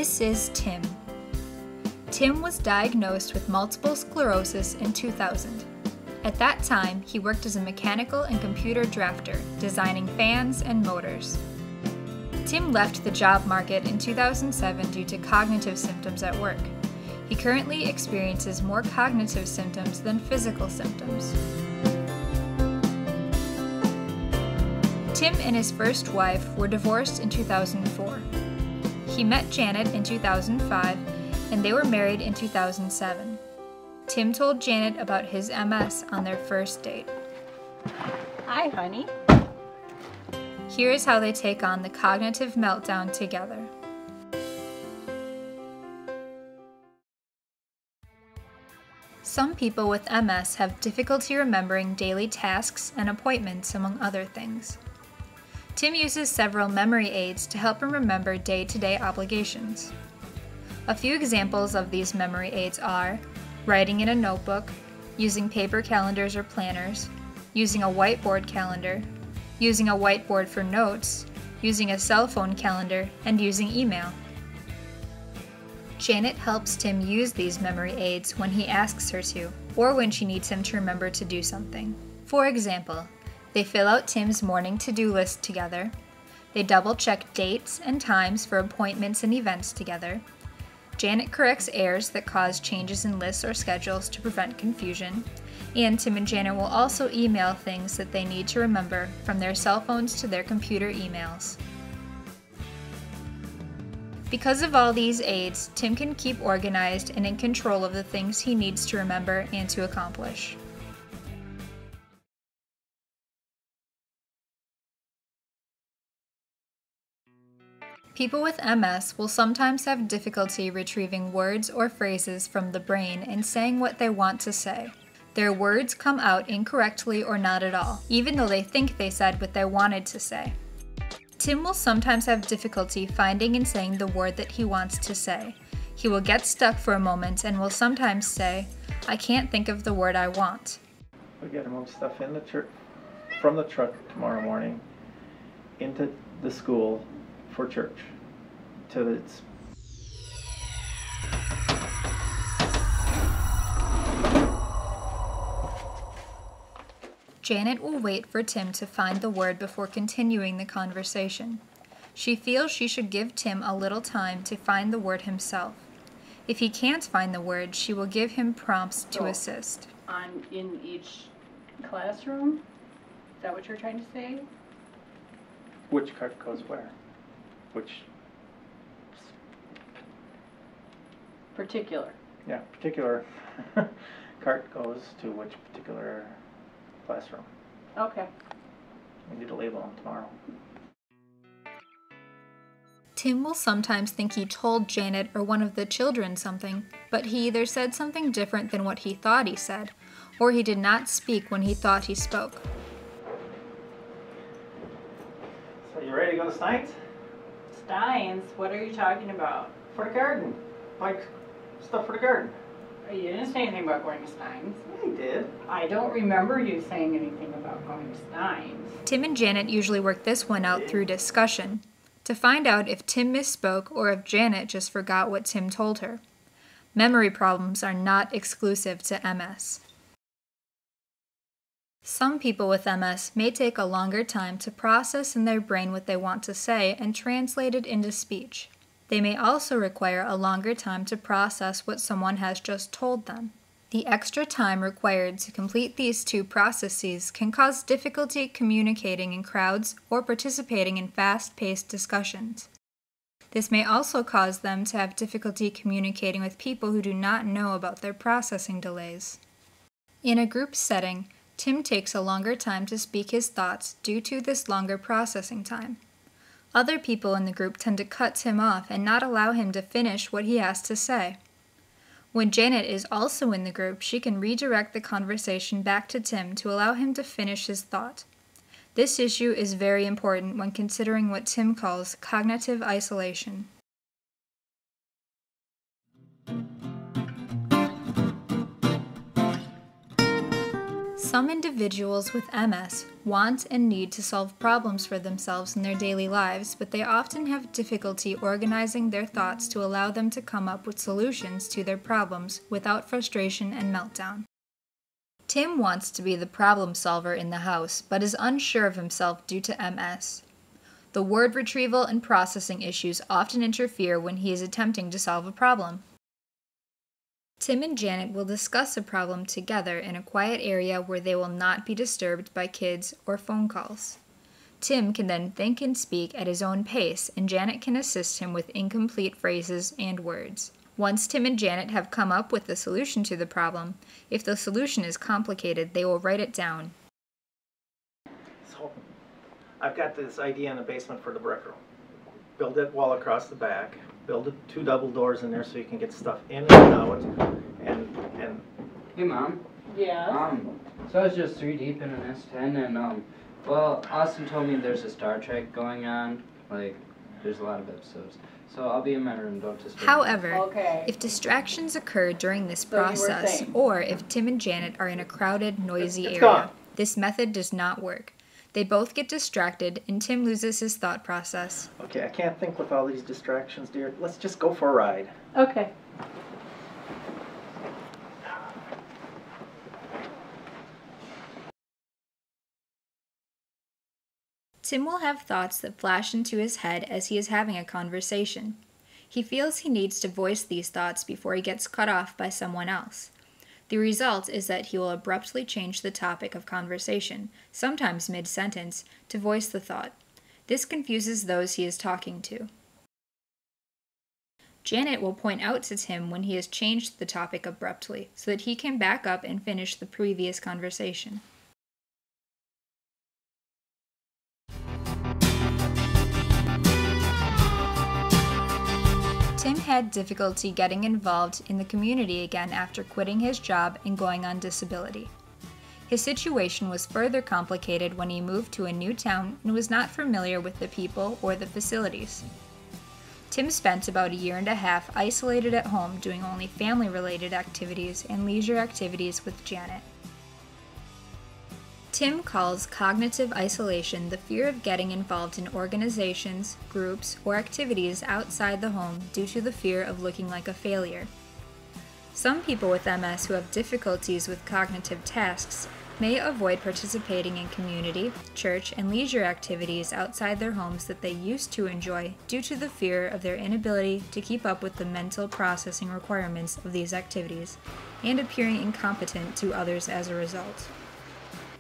This is Tim. Tim was diagnosed with multiple sclerosis in 2000. At that time, he worked as a mechanical and computer drafter, designing fans and motors. Tim left the job market in 2007 due to cognitive symptoms at work. He currently experiences more cognitive symptoms than physical symptoms. Tim and his first wife were divorced in 2004. He met Janet in 2005, and they were married in 2007. Tim told Janet about his MS on their first date. Hi, honey. Here is how they take on the cognitive meltdown together. Some people with MS have difficulty remembering daily tasks and appointments, among other things. Tim uses several memory aids to help him remember day-to-day obligations. A few examples of these memory aids are writing in a notebook, using paper calendars or planners, using a whiteboard calendar, using a whiteboard for notes, using a cell phone calendar, and using email. Janet helps Tim use these memory aids when he asks her to, or when she needs him to remember to do something. For example, they fill out Tim's morning to-do list together, they double-check dates and times for appointments and events together, Janet corrects errors that cause changes in lists or schedules to prevent confusion, and Tim and Janet will also email things that they need to remember from their cell phones to their computer emails. Because of all these aids, Tim can keep organized and in control of the things he needs to remember and to accomplish. People with MS will sometimes have difficulty retrieving words or phrases from the brain and saying what they want to say. Their words come out incorrectly or not at all, even though they think they said what they wanted to say. Tim will sometimes have difficulty finding and saying the word that he wants to say. He will get stuck for a moment and will sometimes say, "I can't think of the word I want." We got to move stuff in from the truck tomorrow morning into the school for church. Janet will wait for Tim to find the word before continuing the conversation. She feels she should give Tim a little time to find the word himself. If he can't find the word, she will give him prompts to assist. In each classroom? Is that what you're trying to say? Which cart goes where? Which? Particular. Yeah, particular cart goes to which particular classroom. Okay. We need to label them tomorrow. Tim will sometimes think he told Janet or one of the children something, but he either said something different than what he thought he said, or he did not speak when he thought he spoke. So you ready to go to Steins? Steins? What are you talking about? For the garden. Like stuff for the garden. You didn't say anything about going to Steins. Yeah, you did. I don't remember you saying anything about going to Steins. Tim and Janet usually work this one out through discussion, to find out if Tim misspoke or if Janet just forgot what Tim told her. Memory problems are not exclusive to MS. Some people with MS may take a longer time to process in their brain what they want to say and translate it into speech. They may also require a longer time to process what someone has just told them. The extra time required to complete these two processes can cause difficulty communicating in crowds or participating in fast-paced discussions. This may also cause them to have difficulty communicating with people who do not know about their processing delays. In a group setting, Tim takes a longer time to speak his thoughts due to this longer processing time. Other people in the group tend to cut Tim off and not allow him to finish what he has to say. When Janet is also in the group, she can redirect the conversation back to Tim to allow him to finish his thought. This issue is very important when considering what Tim calls cognitive isolation. Some individuals with MS want and need to solve problems for themselves in their daily lives, but they often have difficulty organizing their thoughts to allow them to come up with solutions to their problems without frustration and meltdown. Tim wants to be the problem solver in the house, but is unsure of himself due to MS. The word retrieval and processing issues often interfere when he is attempting to solve a problem. Tim and Janet will discuss a problem together in a quiet area where they will not be disturbed by kids or phone calls. Tim can then think and speak at his own pace, and Janet can assist him with incomplete phrases and words. Once Tim and Janet have come up with the solution to the problem, if the solution is complicated, they will write it down. So, I've got this idea in the basement for the brick room. Build that wall across the back. Build 2 double doors in there so you can get stuff in and out. And Hey, Mom. Yeah. So I was just 3 deep in an S10, and well, Austin told me there's a Star Trek going on. Like, there's a lot of episodes. So I'll be in my room. Don't disturb me. However, Okay. if distractions occur during this So you were process, saying. or if Tim and Janet are in a crowded, noisy It's area, gone. this method does not work. They both get distracted, and Tim loses his thought process. okay, I can't think with all these distractions, dear. Let's just go for a ride. Okay. Tim will have thoughts that flash into his head as he is having a conversation. He feels he needs to voice these thoughts before he gets cut off by someone else. The result is that he will abruptly change the topic of conversation, sometimes mid-sentence, to voice the thought. This confuses those he is talking to. Janet will point out to Tim when he has changed the topic abruptly, so that he can back up and finish the previous conversation. Tim had difficulty getting involved in the community again after quitting his job and going on disability. His situation was further complicated when he moved to a new town and was not familiar with the people or the facilities. Tim spent about 1.5 years isolated at home doing only family-related activities and leisure activities with Janet. Tim calls cognitive isolation the fear of getting involved in organizations, groups, or activities outside the home due to the fear of looking like a failure. Some people with MS who have difficulties with cognitive tasks may avoid participating in community, church, and leisure activities outside their homes that they used to enjoy due to the fear of their inability to keep up with the mental processing requirements of these activities and appearing incompetent to others as a result.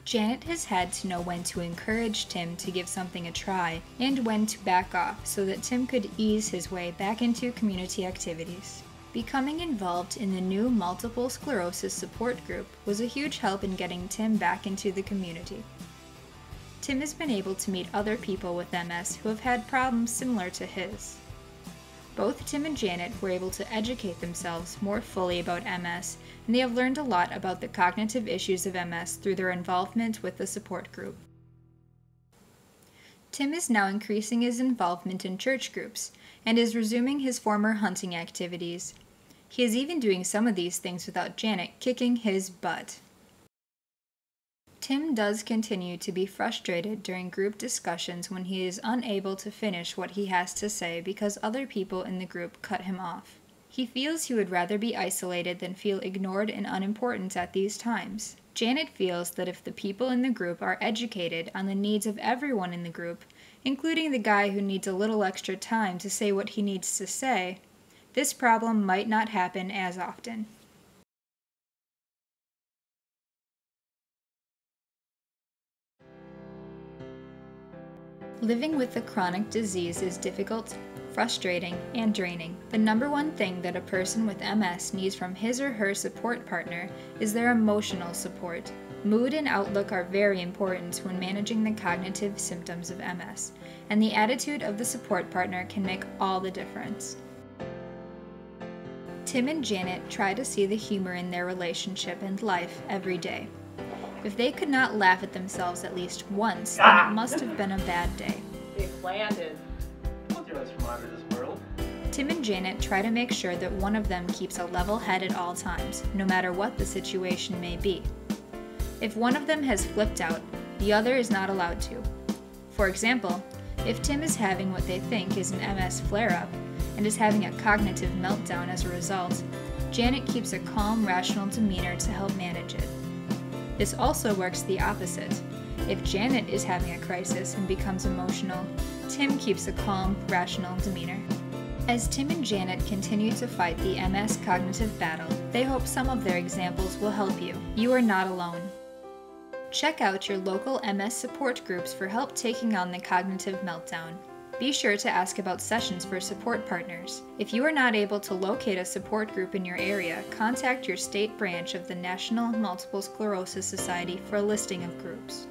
Janet has had to know when to encourage Tim to give something a try and when to back off so that Tim could ease his way back into community activities. Becoming involved in the new multiple sclerosis support group was a huge help in getting Tim back into the community. Tim has been able to meet other people with MS who have had problems similar to his. Both Tim and Janet were able to educate themselves more fully about MS, and they have learned a lot about the cognitive issues of MS through their involvement with the support group. Tim is now increasing his involvement in church groups, and is resuming his former hunting activities. He is even doing some of these things without Janet kicking his butt. Tim does continue to be frustrated during group discussions when he is unable to finish what he has to say because other people in the group cut him off. He feels he would rather be isolated than feel ignored and unimportant at these times. Janet feels that if the people in the group are educated on the needs of everyone in the group, including the guy who needs a little extra time to say what he needs to say, this problem might not happen as often. Living with a chronic disease is difficult, frustrating, and draining. The number one thing that a person with MS needs from his or her support partner is their emotional support. Mood and outlook are very important when managing the cognitive symptoms of MS, and the attitude of the support partner can make all the difference. Tim and Janet try to see the humor in their relationship and life every day. If they could not laugh at themselves at least once, then it must have been a bad day. They landed. Told you I was from out of this world. Tim and Janet try to make sure that one of them keeps a level head at all times, no matter what the situation may be. If one of them has flipped out, the other is not allowed to. For example, if Tim is having what they think is an MS flare-up and is having a cognitive meltdown as a result, Janet keeps a calm, rational demeanor to help manage it. This also works the opposite. If Janet is having a crisis and becomes emotional, Tim keeps a calm, rational demeanor. As Tim and Janet continue to fight the MS cognitive battle, they hope some of their examples will help you. You are not alone. Check out your local MS support groups for help taking on the cognitive meltdown. Be sure to ask about sessions for support partners. If you are not able to locate a support group in your area, contact your state branch of the National Multiple Sclerosis Society for a listing of groups.